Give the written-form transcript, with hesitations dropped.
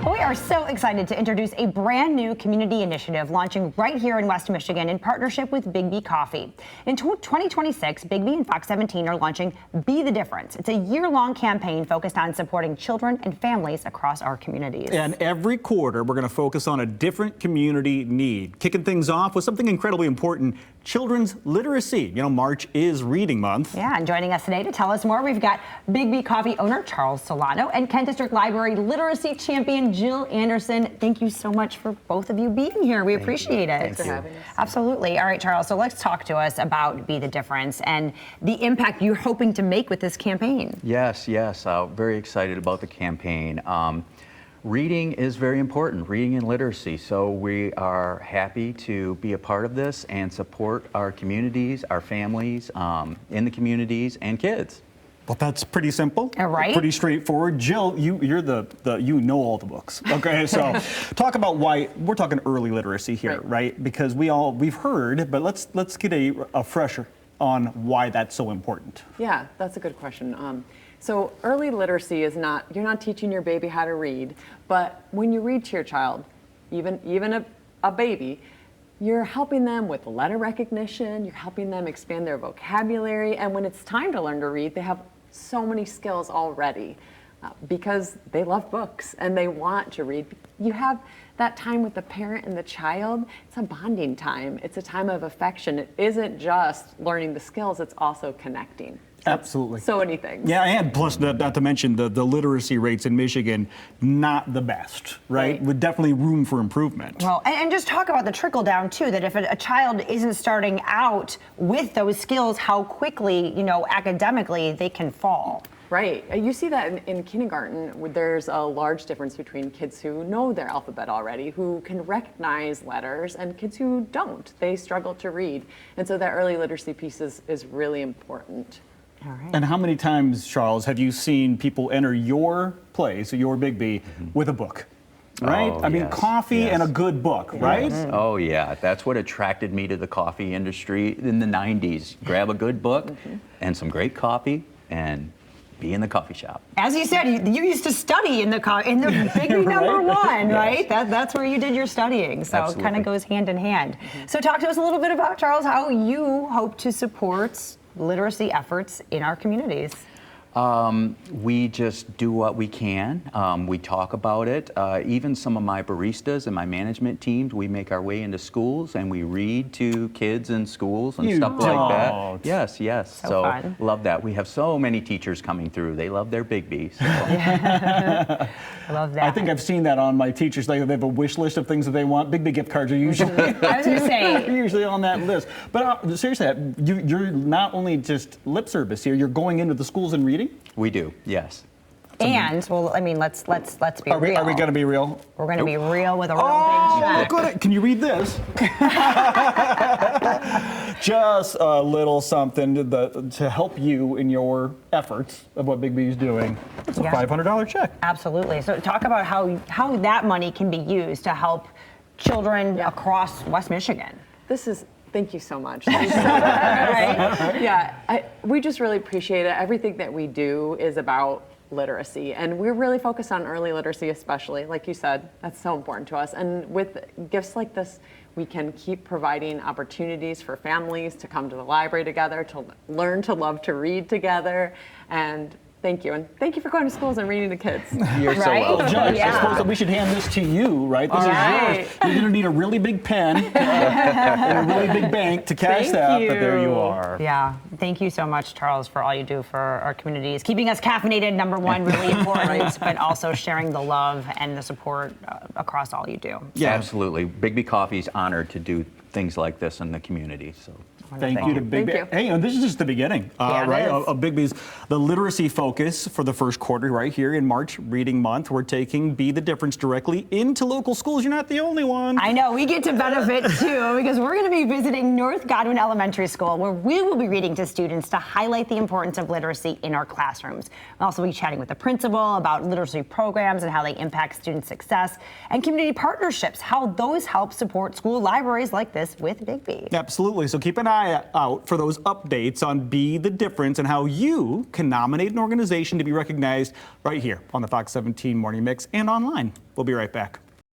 Well, we are so excited to introduce a brand new community initiative launching right here in West Michigan in partnership with Biggby Coffee. In 2026, Biggby and Fox 17 are launching Be the Difference. It's a year-long campaign focused on supporting children and families across our communities. And every quarter, we're going to focus on a different community need. Kicking things off with something incredibly important, children's literacy. You know, March is Reading Month. Yeah, and joining us today to tell us more, we've got Biggby Coffee owner Charles Solano and Kent District Library Literacy Champion Jill Anderson. Thank you so much for both of you being here. We appreciate it. Thanks for having us. Absolutely. All right, Charles, so let's talk to us about Be the Difference and the impact you're hoping to make with this campaign. Yes. Very excited about the campaign. Reading is very important, reading and literacy. So we are happy to be a part of this and support our communities, our families in the communities, and kids. Well, that's pretty simple. All right. Pretty straightforward. Jill, you're the you know all the books. Okay, so talk about why we're talking early literacy here, right? Because we've heard, but let's get a fresher on why that's so important. Yeah, that's a good question. So early literacy is not, you're not teaching your baby how to read, but when you read to your child, even a baby, you're helping them with letter recognition, you're helping them expand their vocabulary, and when it's time to learn to read, they have so many skills already because they love books and they want to read. You have that time with the parent and the child. It's a bonding time. It's a time of affection. It isn't just learning the skills, it's also connecting. Absolutely. So many things. Yeah, and plus, not to mention the literacy rates in Michigan, not the best, right? With definitely room for improvement. Well, and just talk about the trickle down too, that if a child isn't starting out with those skills, how quickly, academically they can fall. Right. You see that in kindergarten. There's a large difference between kids who know their alphabet already, who can recognize letters, and kids who don't. They struggle to read. And so that early literacy piece is really important. All right. And how many times, Charles, have you seen people enter your place, your Biggby, with a book? Right? Oh, I mean, yes, coffee yes. and a good book, right? Yes. Oh yeah, that's what attracted me to the coffee industry in the 90s. Grab a good book and some great coffee and be in the coffee shop. As you said, you used to study in the Biggby number one, right? That's where you did your studying. So it kind of goes hand in hand. So talk to us a little bit about, Charles, how you hope to support literacy efforts in our communities. We just do what we can. We talk about it. Even some of my baristas and my management teams, we make our way into schools and we read to kids in schools and stuff like that. Yes. So fun. Love that. We have so many teachers coming through. They love their Biggby. So. I love that. I think I've seen that on my teachers. They have a wish list of things that they want. Biggby gift cards are usually I was going to say usually on that list. But seriously, you're not only just lip service here. You're going into the schools and reading. We do, yes. And well, I mean, let's be real. Are we going to be real? We're going to be real with a real big check. Look at it. Can you read this? Just a little something to help you in your efforts of what Biggby is doing. It's a $500 check. Absolutely. So talk about how that money can be used to help children across West Michigan. Thank you so much. Right? Yeah, we just really appreciate it. Everything that we do is about literacy, and we're really focused on early literacy, especially, like you said, that's so important to us. And with gifts like this, we can keep providing opportunities for families to come to the library together, to learn to love to read together, and thank you. And thank you for going to schools and reading to kids. You're so welcome. Judge, I suppose that we should hand this to you, right? This is yours. You're going to need a really big pen and a really big bank to cash that, but there you are. Yeah. Thank you so much, Charles, for all you do for our communities. Keeping us caffeinated, number one, really important, but also sharing the love and the support across all you do. Yeah, absolutely. Biggby Coffee is honored to do things like this in the community. So. Thank you to Biggby. Hey, and this is just the beginning, right? Of Biggby's the literacy focus for the first quarter right here in March Reading Month. We're taking Be the Difference directly into local schools. You're not the only one. I know, we get to benefit too, because we're going to be visiting North Godwin Elementary School, where we will be reading to students to highlight the importance of literacy in our classrooms. We'll also be chatting with the principal about literacy programs and how they impact student success, and community partnerships, how those help support school libraries like this with Biggby. Absolutely. So keep an eye eye out for those updates on Be the Difference and how you can nominate an organization to be recognized right here on the Fox 17 Morning Mix and online. We'll be right back.